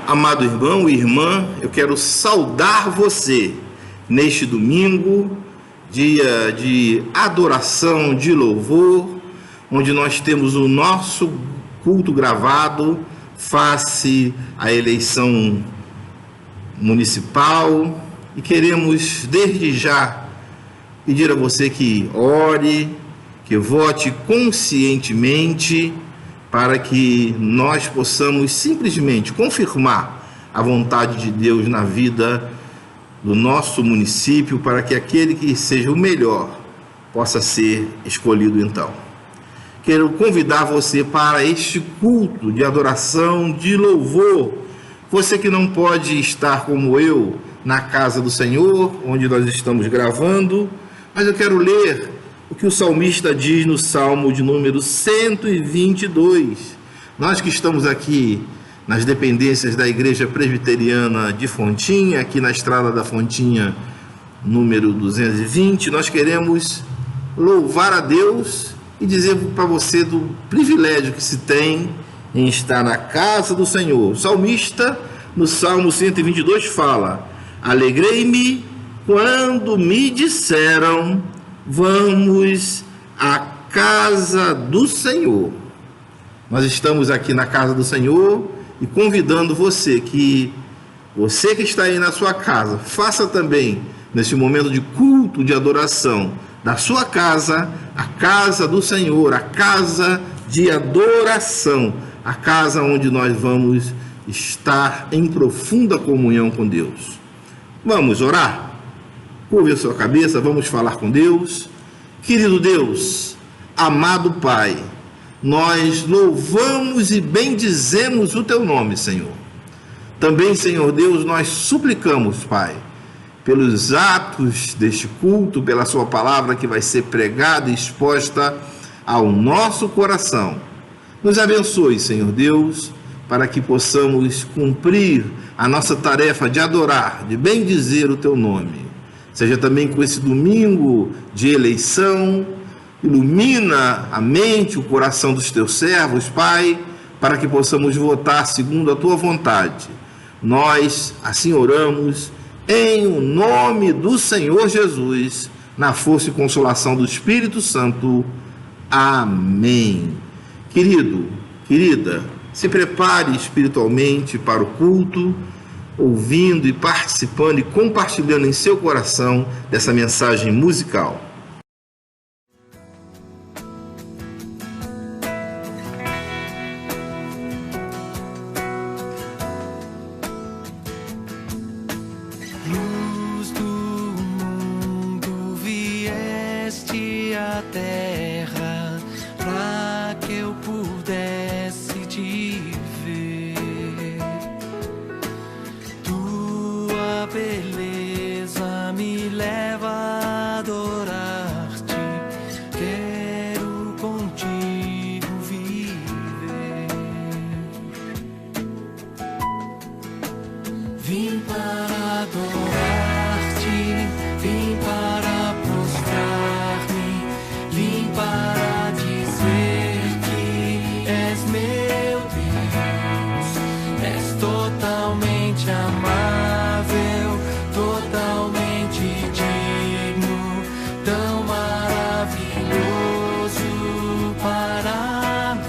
Amado irmão e irmã, eu quero saudar você neste domingo, dia de adoração, de louvor, onde nós temos o nosso culto gravado face à eleição municipal e queremos desde já pedir a você que ore, que vote conscientemente para que nós possamos simplesmente confirmar a vontade de Deus na vida do nosso município, para que aquele que seja o melhor possa ser escolhido então. Quero convidar você para este culto de adoração, de louvor. Você que não pode estar como eu na casa do Senhor, onde nós estamos gravando, mas eu quero ler o que o salmista diz no Salmo de número 122. Nós que estamos aqui nas dependências da Igreja Presbiteriana de Fontinha, aqui na Estrada da Fontinha, número 220, nós queremos louvar a Deus e dizer para você do privilégio que se tem em estar na casa do Senhor. O salmista, no Salmo 122, fala: alegrei-me quando me disseram, vamos à casa do Senhor. Nós estamos aqui na casa do Senhor e convidando você que está aí na sua casa, faça também, nesse momento de culto, de adoração, da sua casa, a casa do Senhor, a casa de adoração, a casa onde nós vamos estar em profunda comunhão com Deus. Vamos orar? Curve a sua cabeça, vamos falar com Deus. Querido Deus, amado Pai, nós louvamos e bendizemos o Teu nome, Senhor. Também, Senhor Deus, nós suplicamos, Pai, pelos atos deste culto, pela Sua palavra que vai ser pregada e exposta ao nosso coração. Nos abençoe, Senhor Deus, para que possamos cumprir a nossa tarefa de adorar, de bendizer o Teu nome. Seja também com esse domingo de eleição, ilumina a mente, o coração dos Teus servos, Pai, para que possamos votar segundo a Tua vontade. Nós assim oramos em o nome do Senhor Jesus, na força e consolação do Espírito Santo. Amém. Querido, querida, se prepare espiritualmente para o culto, ouvindo e participando e compartilhando em seu coração dessa mensagem musical. Luz do mundo, vieste à terra para que eu pudesse te ver. Tua beleza me leva a adorar-te. Quero contigo viver. Vim para adorar-te, vim para prostrar-me, vim para dizer que és meu Deus, és totalmente amável, totalmente digno, tão maravilhoso para mim.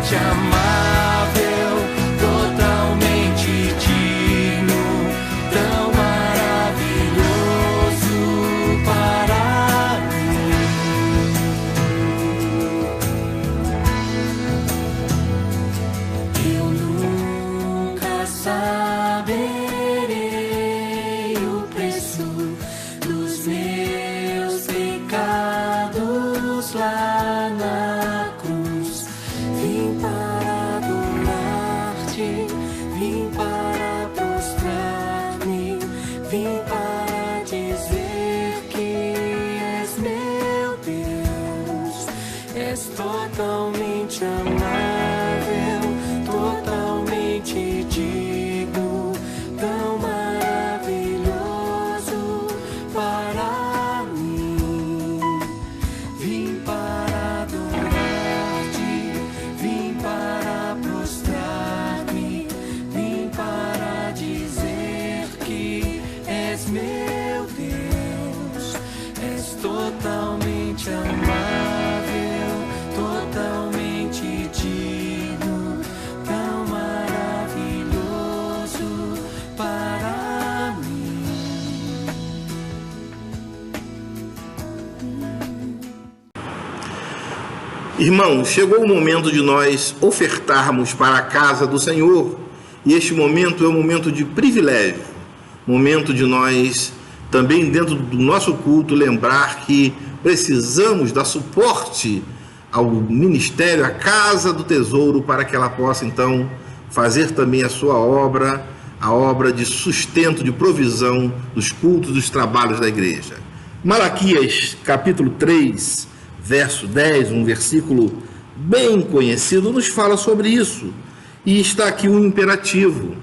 totalmente amável, totalmente digno, tão maravilhoso para mim. Eu nunca saberei o preço dos meus pecados lá na cruz. Vim para adorar-te, vim para prostrar-me, vim para dizer que és meu Deus. És totalmente amável, totalmente digno, tão maravilhoso para mim. Vim para adorar-te, vim para prostrar-me, vim para dizer que és meu Deus. És totalmente amável, totalmente digno, tão maravilhoso para mim. Irmãos, chegou o momento de nós ofertarmos para a casa do Senhor, e este momento é um momento de privilégio, momento de nós também dentro do nosso culto lembrar que precisamos dar suporte ao ministério, à casa do tesouro, para que ela possa então fazer também a sua obra, a obra de sustento, de provisão dos cultos, dos trabalhos da igreja. Malaquias capítulo 3, verso 10, um versículo bem conhecido, nos fala sobre isso. E está aqui um imperativo: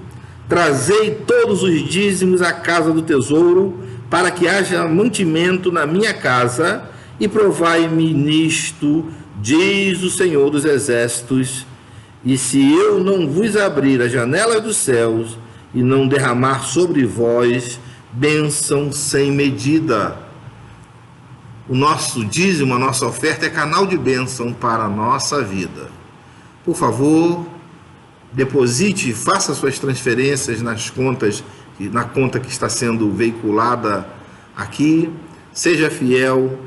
trazei todos os dízimos à casa do tesouro, para que haja mantimento na minha casa, e provai-me nisto, diz o Senhor dos Exércitos, e se eu não vos abrir as janelas dos céus, e não derramar sobre vós bênção sem medida. O nosso dízimo, a nossa oferta é canal de bênção para a nossa vida. Por favor, deposite, faça suas transferências nas contas, na conta que está sendo veiculada aqui. Seja fiel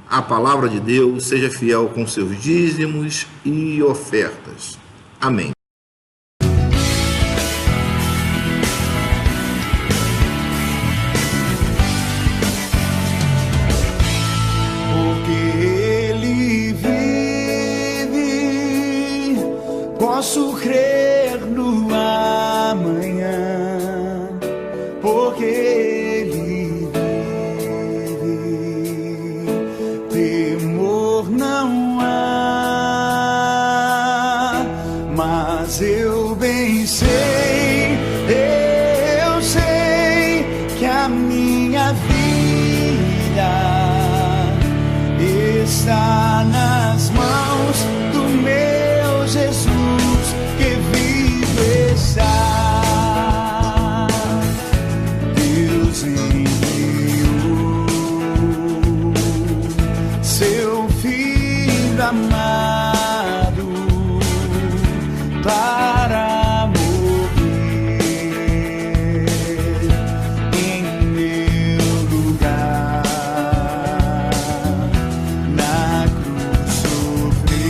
à palavra de Deus, seja fiel com seus dízimos e ofertas. Amém. Posso crer no amanhã, porque Ele vive. Temor não há, mas eu bem sei, eu sei que a minha vida está nas mãos do meu Jesus. Deus enviou seu Filho amado para morrer em meu lugar. Na cruz sofreu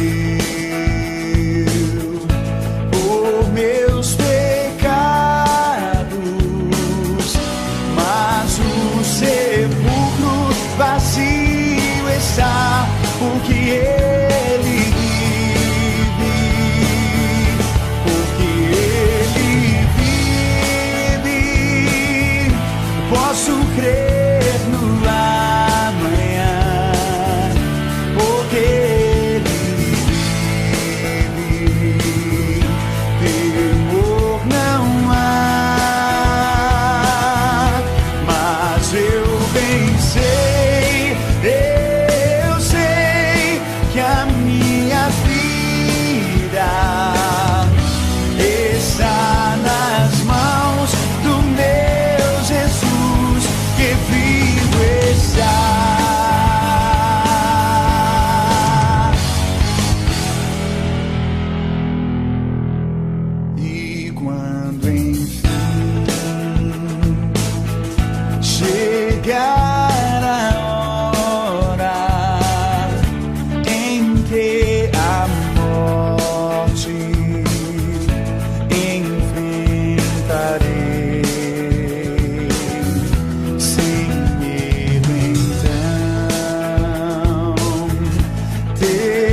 por meus pecados, mas o sepulcro vazio está, porque Ele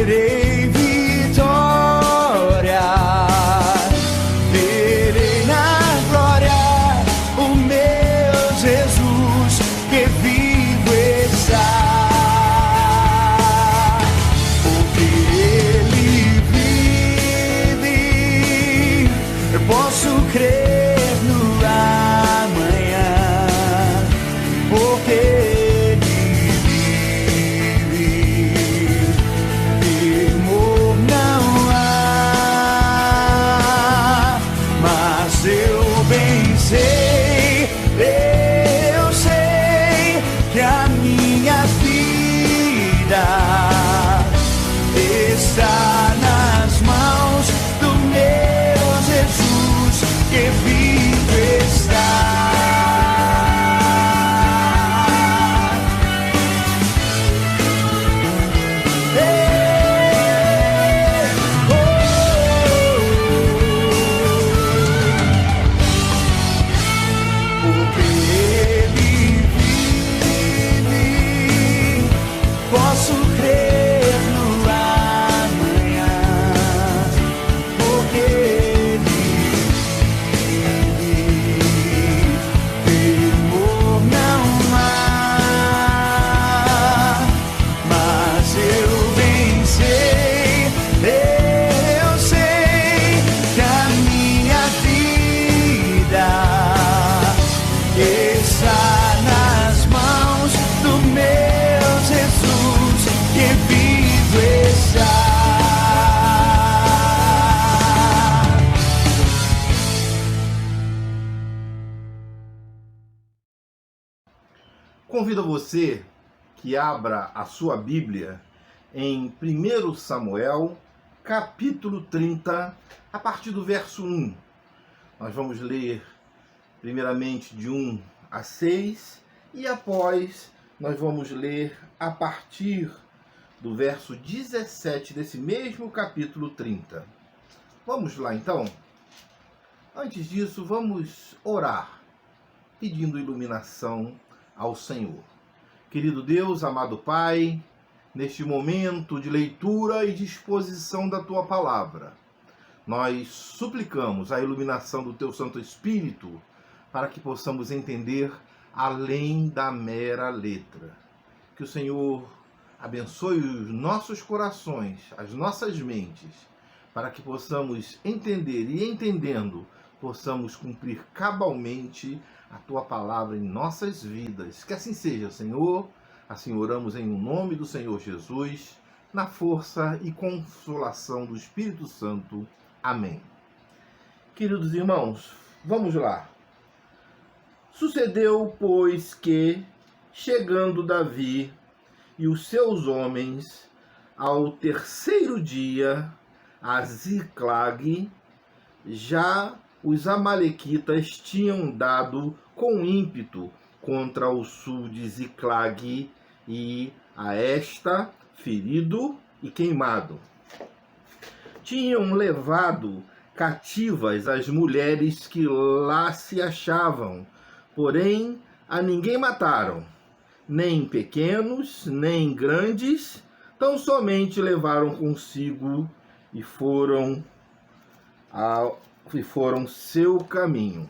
verei vitória, verei na glória o meu Jesus que vivo está. Porque Ele vive, eu posso crer no amanhã, porque Ele vive, temor não há, mas eu bem sei, eu sei que a minha vida está nas mãos do meu Jesus que vivo está. Porque Ele vive, posso crer no amanhã, porque Ele vive, temor não há, mas eu bem sei, eu sei que a minha vida está nas mãos do meu Jesus que vivo está. Convido você que abra a sua Bíblia em 1 Samuel, capítulo 30, a partir do verso 1. Nós vamos ler primeiramente de 1 a 6 e após nós vamos ler a partir do verso 17 desse mesmo capítulo 30. Vamos lá então? Antes disso, vamos orar, pedindo iluminação ao Senhor. Querido Deus, amado Pai, neste momento de leitura e de exposição da Tua Palavra, nós suplicamos a iluminação do Teu Santo Espírito para que possamos entender além da mera letra. Que o Senhor abençoe os nossos corações, as nossas mentes, para que possamos entender e, entendendo, possamos cumprir cabalmente a Tua Palavra em nossas vidas. Que assim seja, Senhor. Assim oramos em nome do Senhor Jesus, na força e consolação do Espírito Santo. Amém. Queridos irmãos, vamos lá. Sucedeu, pois, que, chegando Davi e os seus homens ao terceiro dia a Ziclag, já os amalequitas tinham dado com ímpeto contra o sul de Ziclag e a esta ferido e queimado. Tinham levado cativas as mulheres que lá se achavam, porém a ninguém mataram, nem pequenos, nem grandes, tão somente levaram consigo e foram seu caminho.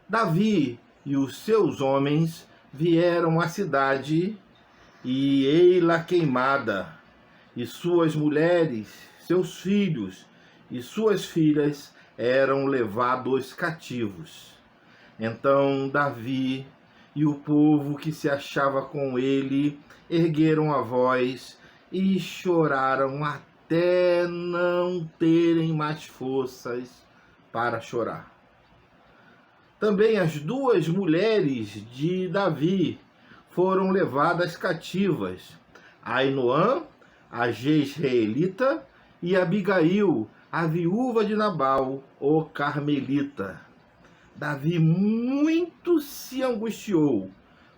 Davi e os seus homens vieram à cidade e ei-la queimada, e suas mulheres, seus filhos e suas filhas eram levados cativos. Então Davi e o povo que se achava com ele ergueram a voz e choraram até não terem mais forças para chorar. Também as duas mulheres de Davi foram levadas cativas, Ainoã, a jezreelita, e Abigail, a viúva de Nabal, o carmelita. Davi muito se angustiou,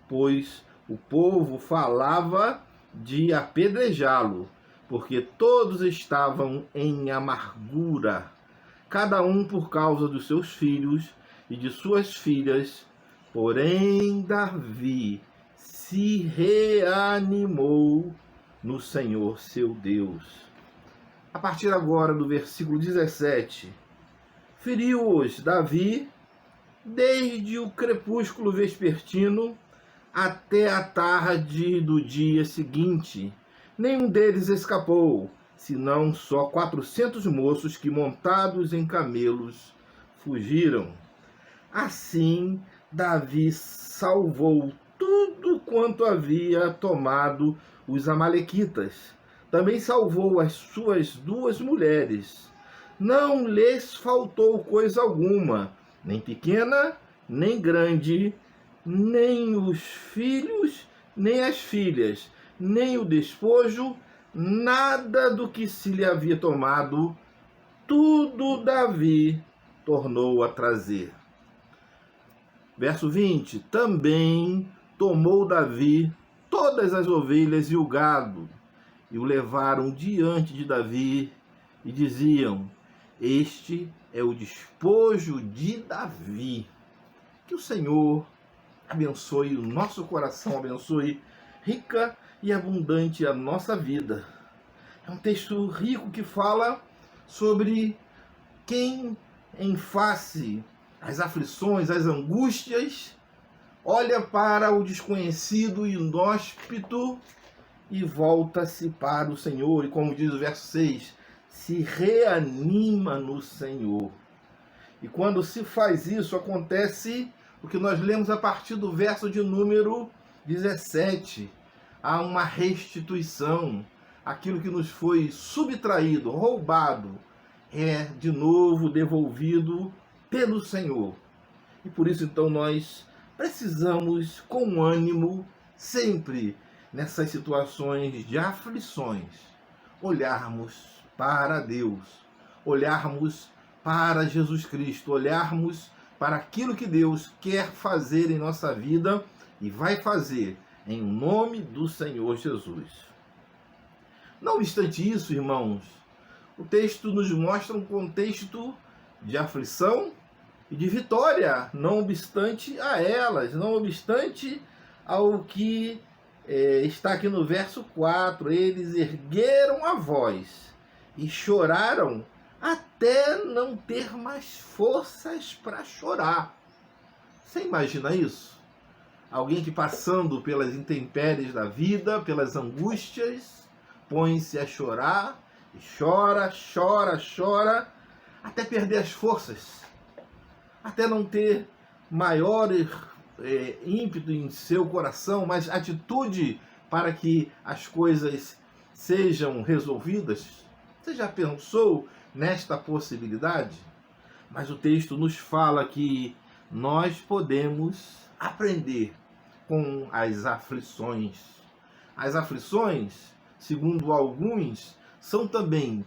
pois o povo falava de apedrejá-lo, porque todos estavam em amargura, cada um por causa dos seus filhos e de suas filhas. Porém, Davi se reanimou no Senhor seu Deus. A partir agora do versículo 17, feriu-os Davi desde o crepúsculo vespertino até a tarde do dia seguinte. Nenhum deles escapou, senão só 400 moços que, montados em camelos, fugiram. Assim, Davi salvou tudo quanto havia tomado os amalequitas. Também salvou as suas 2 mulheres. Não lhes faltou coisa alguma, nem pequena, nem grande, nem os filhos, nem as filhas, nem o despojo, nada do que se lhe havia tomado, tudo Davi tornou a trazer. Verso 20, também tomou Davi todas as ovelhas e o gado, e o levaram diante de Davi, e diziam, este é o despojo de Davi. Que o Senhor abençoe o nosso coração, abençoe rica e abundante a nossa vida. É um texto rico que fala sobre quem, em face às aflições, às angústias, olha para o desconhecido e inóspito e volta-se para o Senhor. E como diz o verso 6, se reanima no Senhor. E quando se faz isso, acontece o que nós lemos a partir do verso de número 17. Há uma restituição. Aquilo que nos foi subtraído, roubado, é de novo devolvido pelo Senhor. E por isso, então, nós precisamos, com ânimo, sempre nessas situações de aflições, olharmos para Deus, olharmos para Jesus Cristo, olharmos para aquilo que Deus quer fazer em nossa vida e vai fazer em nome do Senhor Jesus. Não obstante isso, irmãos, o texto nos mostra um contexto de aflição e de vitória, não obstante a elas, não obstante ao que está aqui no verso 4. Eles ergueram a voz e choraram até não ter mais forças para chorar. Você imagina isso? Alguém que, passando pelas intempéries da vida, pelas angústias, põe-se a chorar, e chora, chora, chora, até perder as forças, até não ter maior ímpeto em seu coração, mas atitude para que as coisas sejam resolvidas. Você já pensou nesta possibilidade? Mas o texto nos fala que nós podemos aprender com as aflições. As aflições, segundo alguns, são também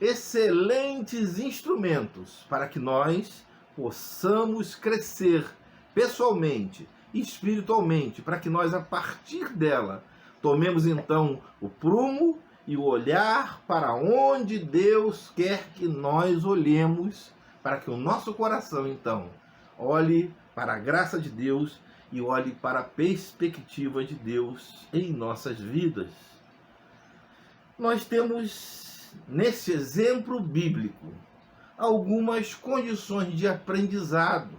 excelentes instrumentos para que nós possamos crescer pessoalmente e espiritualmente, para que nós, a partir dela, tomemos então o prumo e o olhar para onde Deus quer que nós olhemos, para que o nosso coração então olhe para a graça de Deus e olhe para a perspectiva de Deus em nossas vidas. Nós temos, nesse exemplo bíblico, algumas condições de aprendizado,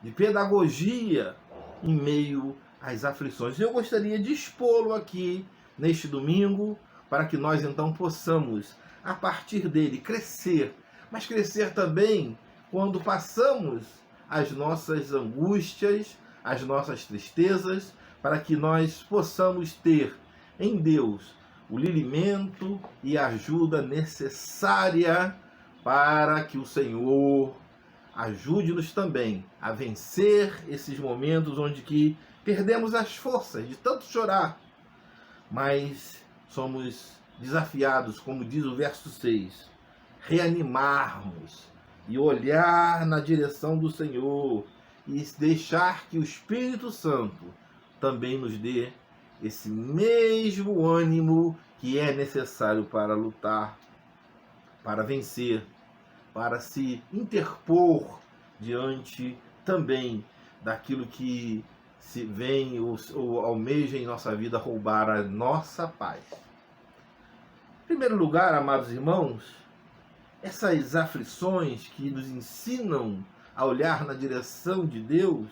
de pedagogia em meio às aflições. Eu gostaria de expô-lo aqui neste domingo, para que nós então possamos, a partir dele, crescer, mas crescer também quando passamos as nossas angústias, as nossas tristezas, para que nós possamos ter em Deus o lirimento e a ajuda necessária para que o Senhor ajude-nos também a vencer esses momentos onde que perdemos as forças de tanto chorar, mas somos desafiados, como diz o verso 6, reanimarmos e olhar na direção do Senhor e deixar que o Espírito Santo também nos dê esse mesmo ânimo que é necessário para lutar, para vencer, para se interpor diante também daquilo que se vem ou almeja em nossa vida roubar a nossa paz. Em primeiro lugar, amados irmãos, essas aflições que nos ensinam a olhar na direção de Deus,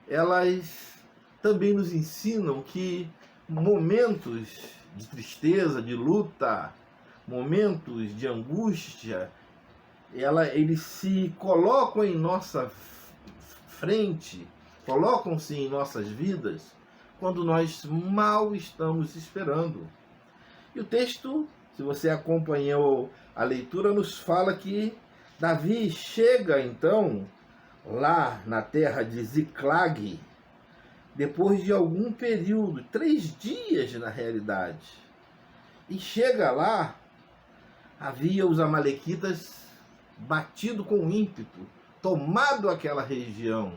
elas também nos ensinam que momentos de tristeza, de luta, momentos de angústia, eles se colocam em nossa frente, colocam-se em nossas vidas quando nós mal estamos esperando. E o texto, se você acompanhou a leitura, nos fala que Davi chega então lá na terra de Ziclag, depois de algum período, 3 dias na realidade. E chega lá, havia os amalequitas batido com ímpeto, tomado aquela região.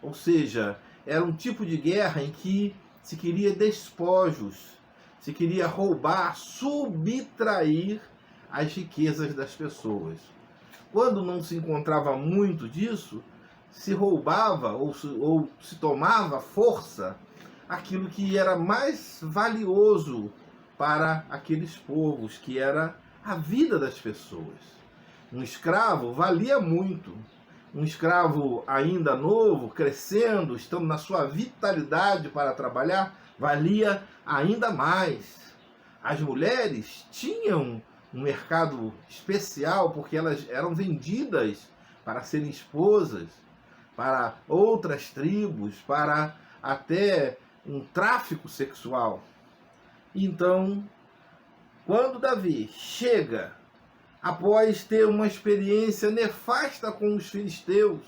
Ou seja, era um tipo de guerra em que se queria despojos, se queria roubar, subtrair as riquezas das pessoas. Quando não se encontrava muito disso, se roubava ou se tomava força aquilo que era mais valioso para aqueles povos, que era a vida das pessoas. Um escravo valia muito. Um escravo ainda novo, crescendo, estando na sua vitalidade para trabalhar, valia ainda mais. As mulheres tinham um mercado especial porque elas eram vendidas para serem esposas, para outras tribos, para até um tráfico sexual. Então, quando Davi chega, após ter uma experiência nefasta com os filisteus,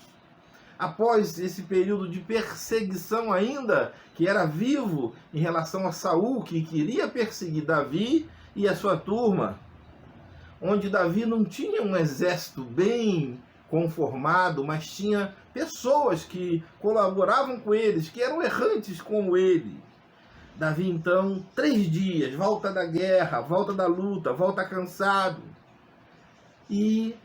após esse período de perseguição ainda, que era vivo em relação a Saul, que queria perseguir Davi e a sua turma, onde Davi não tinha um exército bem conformado, mas tinha pessoas que colaboravam com eles, que eram errantes como ele. Davi então, 3 dias, volta da guerra, volta da luta, volta cansado. E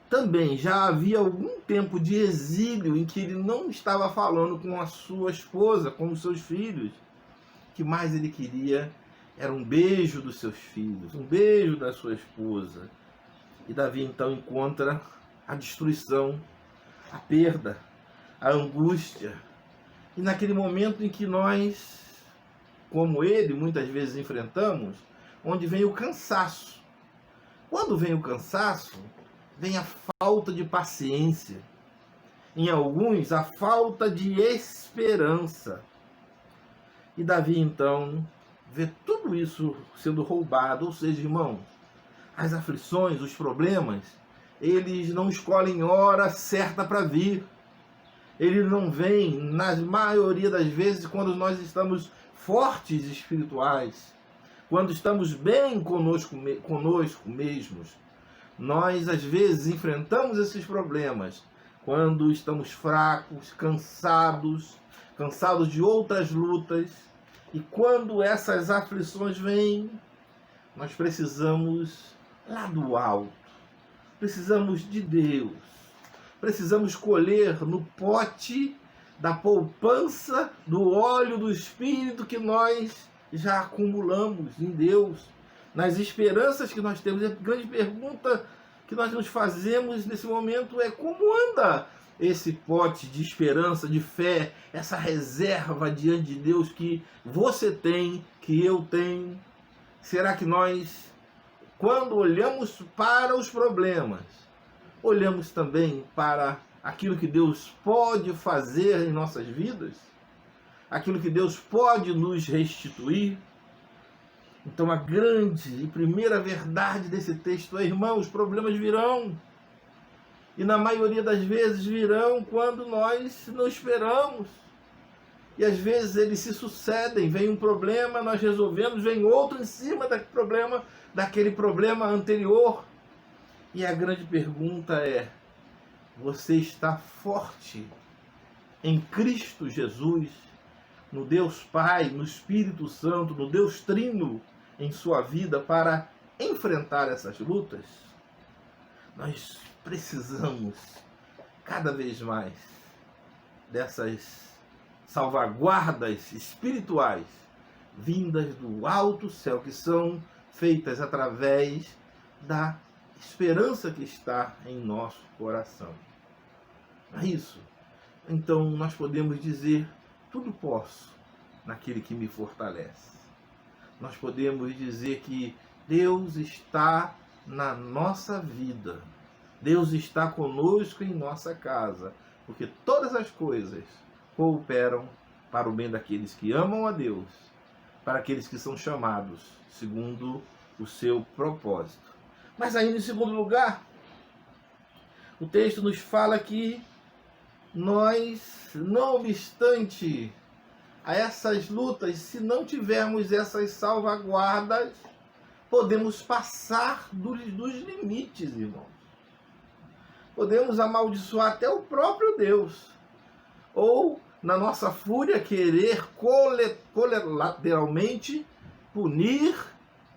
também já havia algum tempo de exílio em que ele não estava falando com a sua esposa, com os seus filhos. O que mais ele queria era um beijo dos seus filhos, um beijo da sua esposa. E Davi então encontra a destruição, a perda, a angústia. E naquele momento em que nós, como ele, muitas vezes enfrentamos, onde vem o cansaço. Quando vem o cansaço, vem a falta de paciência. Em alguns, a falta de esperança. E Davi, então, vê tudo isso sendo roubado. Ou seja, irmãos, as aflições, os problemas, eles não escolhem hora certa para vir. Eles não vêm, na maioria das vezes, quando nós estamos fortes espirituais, quando estamos bem conosco mesmos. Nós, às vezes, enfrentamos esses problemas quando estamos fracos, cansados de outras lutas. E quando essas aflições vêm, nós precisamos lá do alto, precisamos de Deus, precisamos colher no pote da poupança do óleo do Espírito que nós já acumulamos em Deus, nas esperanças que nós temos. A grande pergunta que nós nos fazemos nesse momento é: como anda esse pote de esperança, de fé, essa reserva diante de Deus que você tem, que eu tenho? Será que nós, quando olhamos para os problemas, olhamos também para aquilo que Deus pode fazer em nossas vidas? Aquilo que Deus pode nos restituir? Então a grande e primeira verdade desse texto é: irmão, os problemas virão. E na maioria das vezes virão quando nós não esperamos. E às vezes eles se sucedem, vem um problema, nós resolvemos, vem outro em cima daquele problema anterior. E a grande pergunta é: você está forte em Cristo Jesus, no Deus Pai, no Espírito Santo, no Deus Trino em sua vida para enfrentar essas lutas? Nós precisamos cada vez mais dessas salvaguardas espirituais vindas do alto céu, que são feitas através da esperança que está em nosso coração. É isso. Então nós podemos dizer: tudo posso naquele que me fortalece. Nós podemos dizer que Deus está na nossa vida. Deus está conosco em nossa casa, porque todas as coisas cooperam para o bem daqueles que amam a Deus, para aqueles que são chamados segundo o seu propósito. Mas ainda em segundo lugar, o texto nos fala que nós, não obstante a essas lutas, se não tivermos essas salvaguardas, podemos passar dos limites, irmãos. Podemos amaldiçoar até o próprio Deus. Ou, na nossa fúria, querer colateralmente punir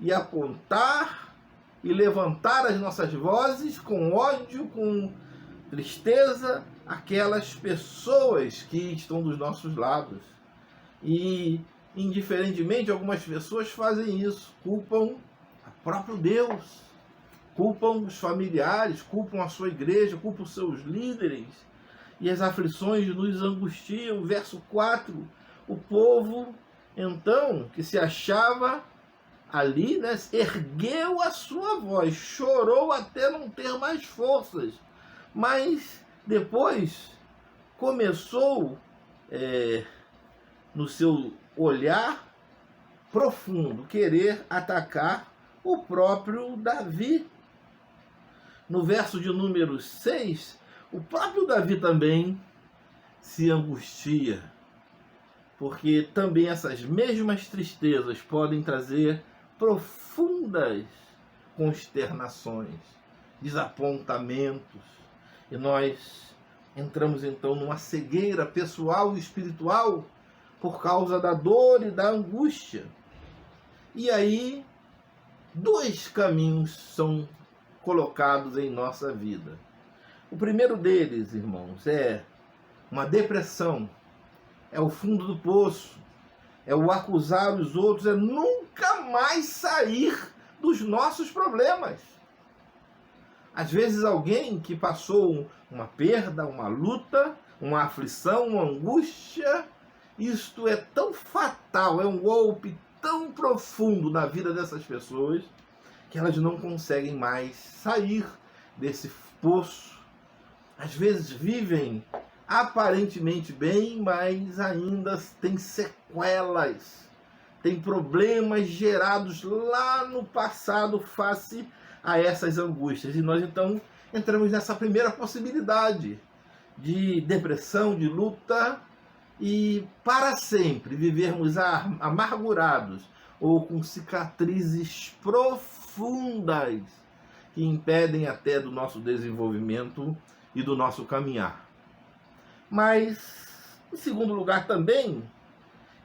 e apontar e levantar as nossas vozes com ódio, com tristeza, aquelas pessoas que estão dos nossos lados. E, indiferentemente, algumas pessoas fazem isso, culpam o próprio Deus, culpam os familiares, culpam a sua igreja, culpam os seus líderes, e as aflições nos angustiam. Verso 4, o povo, então, que se achava ali, né, ergueu a sua voz, chorou até não ter mais forças, mas depois começou, no seu olhar profundo, querer atacar o próprio Davi. No verso de número 6, o próprio Davi também se angustia, porque também essas mesmas tristezas podem trazer profundas consternações, desapontamentos, e nós entramos então numa cegueira pessoal e espiritual por causa da dor e da angústia. E aí, dois caminhos são colocados em nossa vida. O primeiro deles, irmãos, é uma depressão, é o fundo do poço, é o acusar os outros, é nunca mais sair dos nossos problemas. Às vezes alguém que passou uma perda, uma luta, uma aflição, uma angústia, isto é tão fatal, é um golpe tão profundo na vida dessas pessoas, que elas não conseguem mais sair desse poço. Às vezes vivem aparentemente bem, mas ainda tem sequelas, tem problemas gerados lá no passado face a essas angústias. E nós então entramos nessa primeira possibilidade de depressão, de luta, e para sempre vivermos amargurados ou com cicatrizes profundas que impedem até do nosso desenvolvimento e do nosso caminhar. Mas, em segundo lugar, também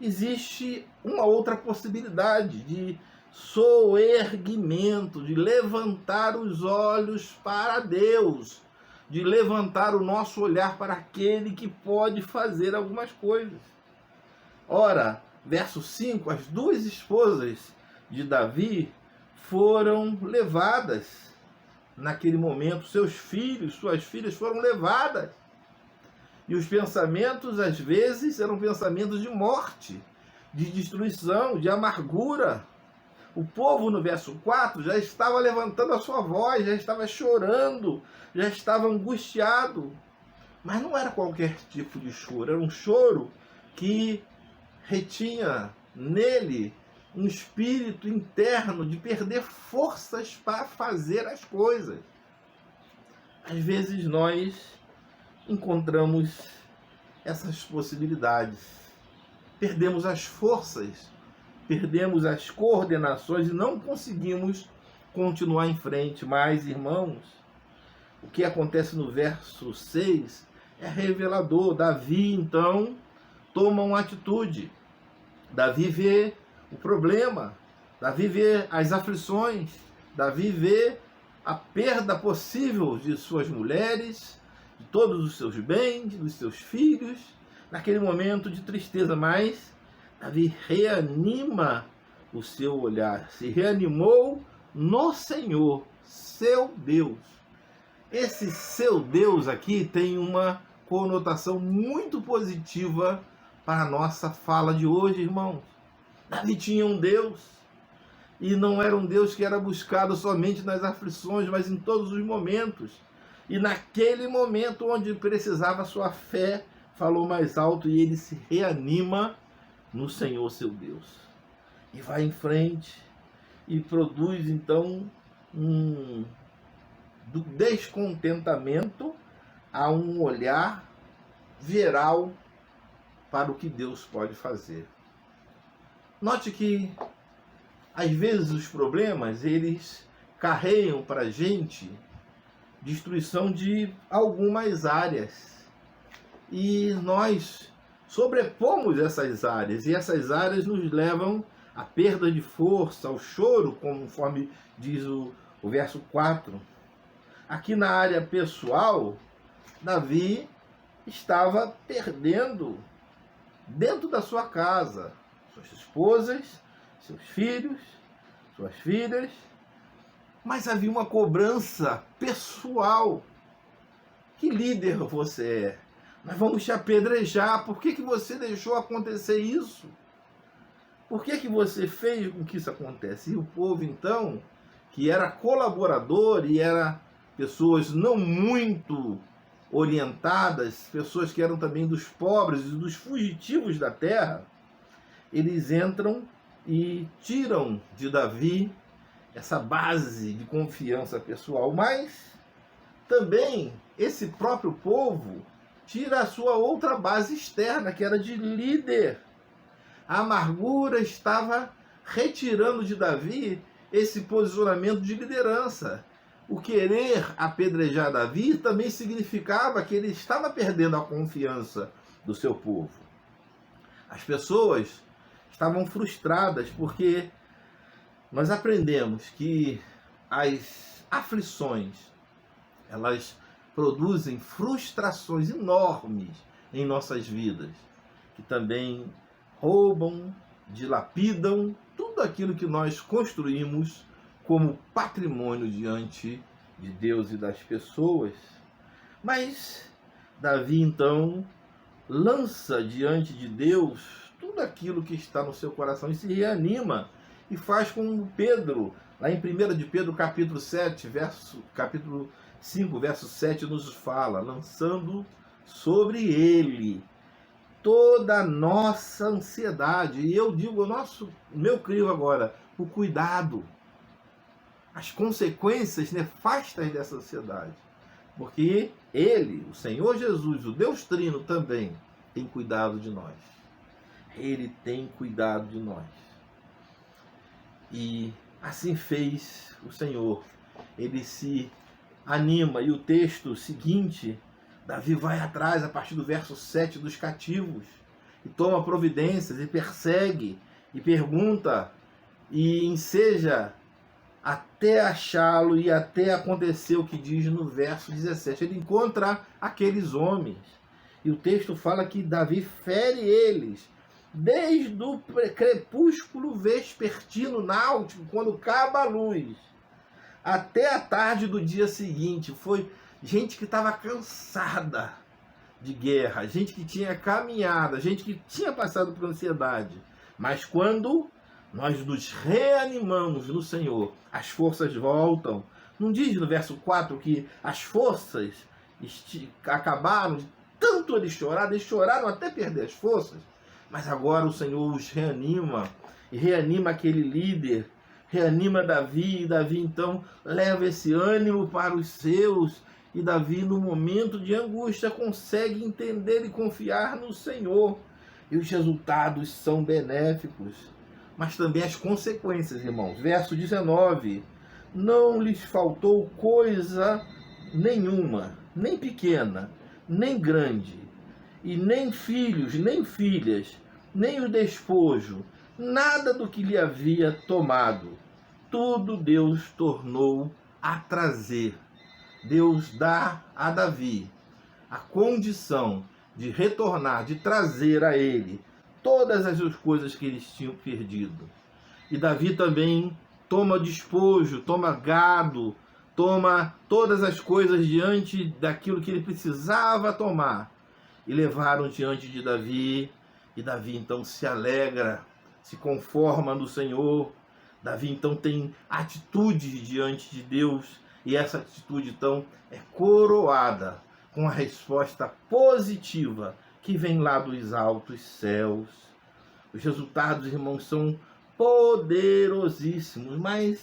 existe uma outra possibilidade de soerguimento, de levantar os olhos para Deus, de levantar o nosso olhar para aquele que pode fazer algumas coisas. Ora, verso 5, as duas esposas de Davi foram levadas naquele momento, seus filhos, suas filhas foram levadas. E os pensamentos, às vezes, eram pensamentos de morte, de destruição, de amargura. O povo, no verso 4, já estava levantando a sua voz, já estava chorando, já estava angustiado. Mas não era qualquer tipo de choro, era um choro que retinha nele um espírito interno de perder forças para fazer as coisas. Às vezes nós encontramos essas possibilidades. Perdemos as forças, perdemos as coordenações e não conseguimos continuar em frente. Mas, irmãos, o que acontece no verso 6 é revelador. Davi, então, toma uma atitude. Davi vê o problema, Davi vê as aflições, Davi vê a perda possível de suas mulheres, de todos os seus bens, dos seus filhos, naquele momento de tristeza, mas Davi reanima o seu olhar, se reanimou no Senhor, seu Deus. Esse seu Deus aqui tem uma conotação muito positiva para a nossa fala de hoje, irmãos. Davi tinha um Deus, e não era um Deus que era buscado somente nas aflições, mas em todos os momentos. E naquele momento onde precisava, sua fé falou mais alto e ele se reanima no Senhor, seu Deus. E vai em frente e produz então do descontentamento a um olhar geral para o que Deus pode fazer. Note que às vezes os problemas, eles carregam para a gente destruição de algumas áreas. E nós sobrepomos essas áreas, e essas áreas nos levam à perda de força, ao choro, conforme diz o verso 4. Aqui na área pessoal, Davi estava perdendo dentro da sua casa suas esposas, seus filhos, suas filhas, mas havia uma cobrança pessoal. Que líder você é? Nós vamos te apedrejar. Por que você deixou acontecer isso? Por que você fez com que isso acontecesse? E o povo, então, que era colaborador e era pessoas não muito orientadas, pessoas que eram também dos pobres e dos fugitivos da terra, eles entram e tiram de Davi essa base de confiança pessoal, mas também esse próprio povo tira a sua outra base externa, que era de líder. A amargura estava retirando de Davi esse posicionamento de liderança. O querer apedrejar Davi também significava que ele estava perdendo a confiança do seu povo. As pessoas estavam frustradas porque nós aprendemos que as aflições, elas produzem frustrações enormes em nossas vidas, que também roubam, dilapidam tudo aquilo que nós construímos como patrimônio diante de Deus e das pessoas. Mas Davi, então, lança diante de Deus tudo aquilo que está no seu coração e se reanima e faz como Pedro, lá em 1 de Pedro, capítulo 7, capítulo 5, verso 7, nos fala, lançando sobre ele toda a nossa ansiedade. E eu digo, meu crivo agora, o cuidado, as consequências nefastas dessa ansiedade. Porque ele, o Senhor Jesus, o Deus Trino também, tem cuidado de nós. Ele tem cuidado de nós. E assim fez o Senhor. Ele se anima. E o texto seguinte, Davi vai atrás, a partir do verso 7, dos cativos. E toma providências, e persegue, e pergunta, e enseja até achá-lo e até acontecer o que diz no verso 17. Ele encontra aqueles homens. E o texto fala que Davi fere eles desde o crepúsculo vespertino náutico, quando acaba a luz, até a tarde do dia seguinte. Foi gente que estava cansada de guerra, gente que tinha caminhado, gente que tinha passado por ansiedade. Mas quando nós nos reanimamos no Senhor, as forças voltam. Não diz no verso 4 que as forças acabaram de tanto eles choraram até perder as forças. Mas agora o Senhor os reanima, e reanima aquele líder, reanima Davi, e Davi então leva esse ânimo para os seus, e Davi no momento de angústia consegue entender e confiar no Senhor. E os resultados são benéficos, mas também as consequências, irmãos. Verso 19, não lhes faltou coisa nenhuma, nem pequena, nem grande, e nem filhos, nem filhas, nem o despojo, nada do que lhe havia tomado. Tudo Deus tornou a trazer. Deus dá a Davi a condição de retornar, de trazer a ele todas as coisas que eles tinham perdido. E Davi também toma despojo, toma gado, toma todas as coisas diante daquilo que ele precisava tomar. E levaram diante de Davi, e Davi então se alegra, se conforma no Senhor. Davi então tem atitude diante de Deus, e essa atitude então é coroada com a resposta positiva que vem lá dos altos céus. Os resultados, irmãos, são poderosíssimos, mas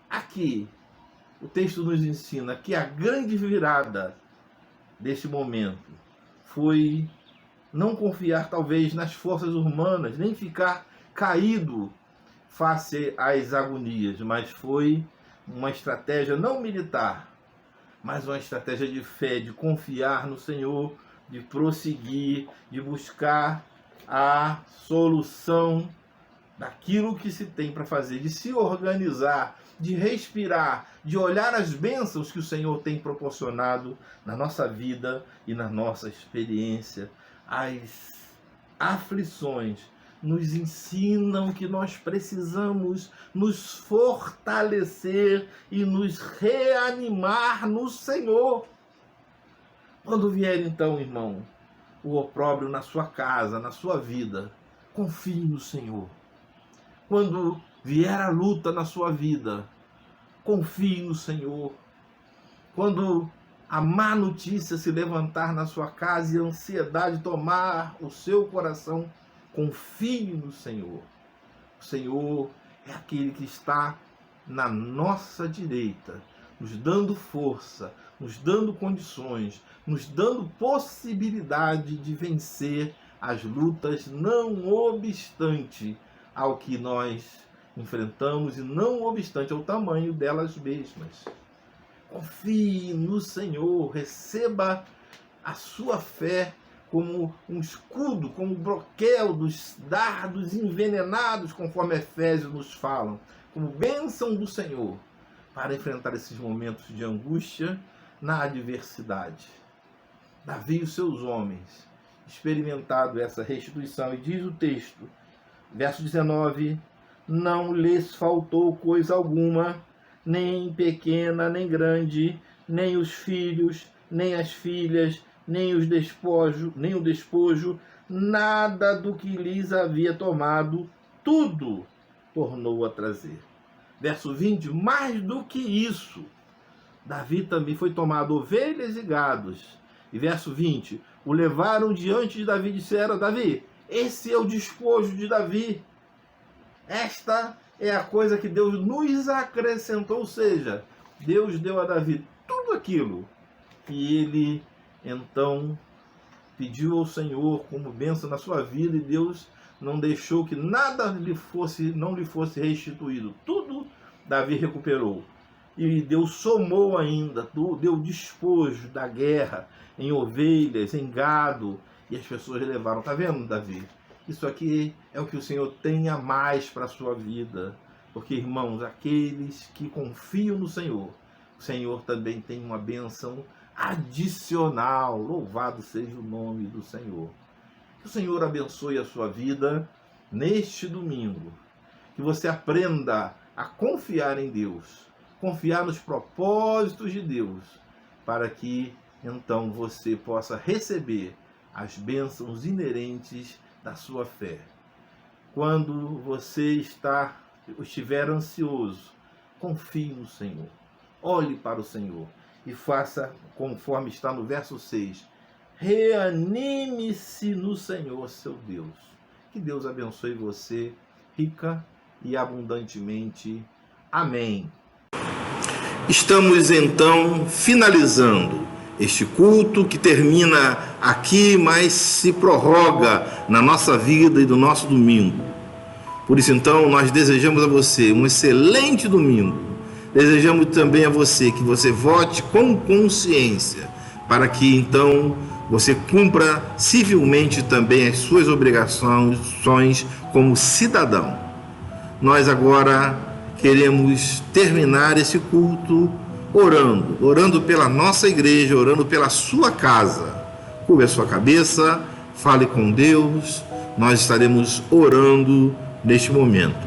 aqui o texto nos ensina que a grande virada desse momento foi não confiar talvez nas forças humanas, nem ficar caído face às agonias, mas foi uma estratégia não militar, mas uma estratégia de fé, de confiar no Senhor, de prosseguir, de buscar a solução daquilo que se tem para fazer, de se organizar, de respirar, de olhar as bênçãos que o Senhor tem proporcionado na nossa vida e na nossa experiência. As aflições nos ensinam que nós precisamos nos fortalecer e nos reanimar no Senhor. Quando vier então, irmão, o opróbrio na sua casa, na sua vida, confie no Senhor. Quando vier a luta na sua vida, confie no Senhor. Quando a má notícia se levantar na sua casa e a ansiedade tomar o seu coração, confie no Senhor. O Senhor é aquele que está na nossa direita, nos dando força, nos dando condições, nos dando possibilidade de vencer as lutas, não obstante ao que nós enfrentamos e não obstante ao tamanho delas mesmas. Confie no Senhor, receba a sua fé como um escudo, como um broquel dos dardos envenenados, conforme Efésios nos falam, como bênção do Senhor, para enfrentar esses momentos de angústia na adversidade. Davi e os seus homens experimentado essa restituição, e diz o texto, verso 19, não lhes faltou coisa alguma, nem pequena, nem grande, nem os filhos, nem as filhas, nem o despojo, nada do que lhes havia tomado, tudo tornou a trazer. Verso 20, mais do que isso, Davi também foi tomado ovelhas e gados. E verso 20, o levaram diante de Davi e disseram, Davi, esse é o despojo de Davi. Esta é a coisa que Deus nos acrescentou, ou seja, Deus deu a Davi tudo aquilo que ele então pediu ao Senhor como bênção na sua vida, e Deus não deixou que nada não lhe fosse restituído. Tudo Davi recuperou. E Deus somou ainda, deu despojo da guerra em ovelhas, em gado, e as pessoas levaram. Está vendo, Davi? Isso aqui é o que o Senhor tem a mais para a sua vida. Porque, irmãos, aqueles que confiam no Senhor, o Senhor também tem uma bênção adicional. Louvado seja o nome do Senhor. Que o Senhor abençoe a sua vida neste domingo. Que você aprenda a confiar em Deus, confiar nos propósitos de Deus, para que então você possa receber as bênçãos inerentes da sua fé. Quando você estiver ansioso, confie no Senhor, olhe para o Senhor e faça conforme está no verso 6, reanime-se no Senhor, seu Deus. Que Deus abençoe você rica e abundantemente. Amém. Estamos então finalizando este culto que termina aqui, mas se prorroga na nossa vida e no nosso domingo. Por isso então nós desejamos a você um excelente domingo. Desejamos também a você que você vote com consciência, para que então você cumpra civilmente também as suas obrigações como cidadão. Nós agora queremos terminar esse culto orando pela nossa igreja, orando pela sua casa. curve a sua cabeça, fale com Deus, nós estaremos orando neste momento.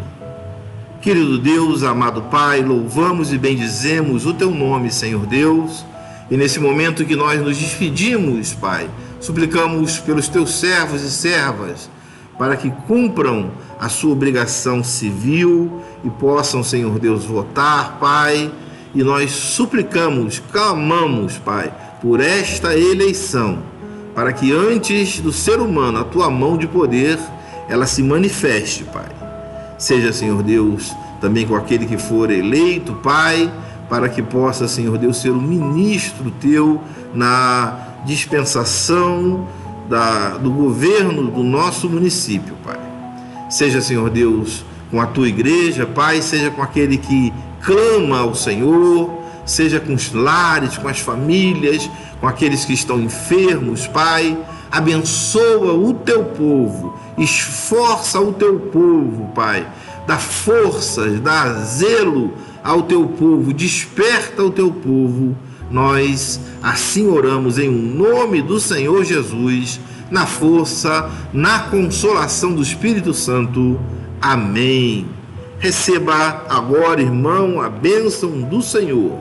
Querido Deus, amado Pai, louvamos e bendizemos o Teu nome, Senhor Deus, e nesse momento que nós nos despedimos, Pai, suplicamos pelos Teus servos e servas, para que cumpram a sua obrigação civil e possam, Senhor Deus, votar, Pai, e nós suplicamos, clamamos, Pai, por esta eleição, para que antes do ser humano a Tua mão de poder, ela se manifeste, Pai. Seja, Senhor Deus, também com aquele que for eleito, Pai, para que possa, Senhor Deus, ser um ministro Teu na dispensação do governo do nosso município, Pai. Seja, Senhor Deus, com a Tua igreja, Pai, seja com aquele que clama ao Senhor, seja com os lares, com as famílias, com aqueles que estão enfermos, Pai. Abençoa o Teu povo, esforça o Teu povo, Pai. Dá forças, dá zelo ao Teu povo, desperta o Teu povo. Nós assim oramos em nome do Senhor Jesus, na força, na consolação do Espírito Santo. Amém. Receba agora, irmão, a bênção do Senhor.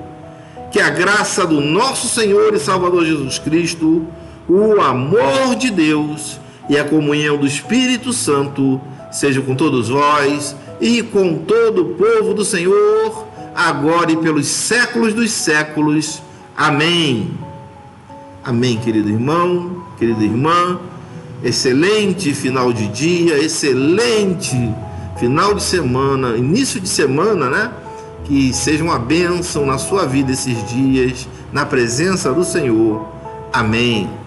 Que a graça do nosso Senhor e Salvador Jesus Cristo, o amor de Deus e a comunhão do Espírito Santo seja com todos vós e com todo o povo do Senhor, agora e pelos séculos dos séculos. Amém. Amém, querido irmão, querida irmã. Excelente final de dia, excelente final de semana, início de semana, né? Que seja uma bênção na sua vida esses dias, na presença do Senhor. Amém.